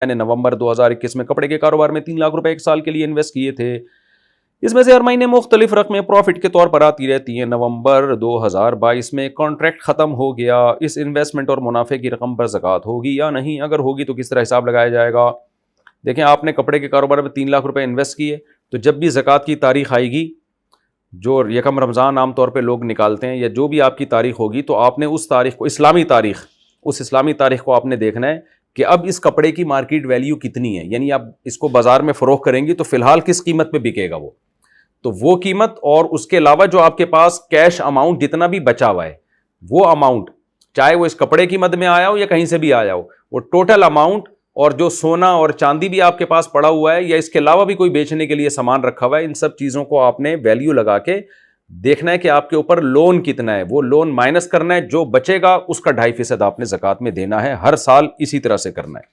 मैंने नवंबर 2021 में कपड़े के कारोबार में 3 लाख रुपए एक साल के लिए इन्वेस्ट किए थे। इसमें से हर महीने मुख्तलिफ रकमें प्रॉफिट के तौर पर आती रहती हैं। नवंबर 2022 में कॉन्ट्रैक्ट खत्म हो गया। इस इन्वेस्टमेंट और मुनाफे की रकम पर ज़कात होगी या नहीं? अगर होगी तो किस तरह हिसाब लगाया जाएगा? देखें, आपने कपड़े के कारोबार में 3 लाख रुपए इन्वेस्ट किए, तो जब भी ज़कात की तारीख आएगी, जो यकम रमज़ान आमतौर पर लोग निकालते हैं, या जो भी आपकी तारीख होगी, तो आपने उस तारीख को, इस्लामी तारीख, उस इस्लामी तारीख को आपने देखना है कि अब इस कपड़े की मार्केट वैल्यू कितनी है। यानी आप इसको बाजार में फ़रोख्त करेंगी तो फिलहाल किस कीमत पे बिकेगा वो, तो वो कीमत, और उसके अलावा जो आपके पास कैश अमाउंट जितना भी बचा हुआ है, वो अमाउंट, चाहे वो इस कपड़े की मद में आया हो या कहीं से भी आया हो, वो टोटल अमाउंट, और जो सोना और चांदी भी आपके पास पड़ा हुआ है या इसके अलावा भी कोई बेचने के लिए सामान रखा हुआ है, इन सब चीज़ों को आपने वैल्यू लगा के देखना है कि आपके ऊपर लोन कितना है, वो लोन माइनस करना है, जो बचेगा उसका 2.5% आपने ज़कात में देना है। हर साल इसी तरह से करना है।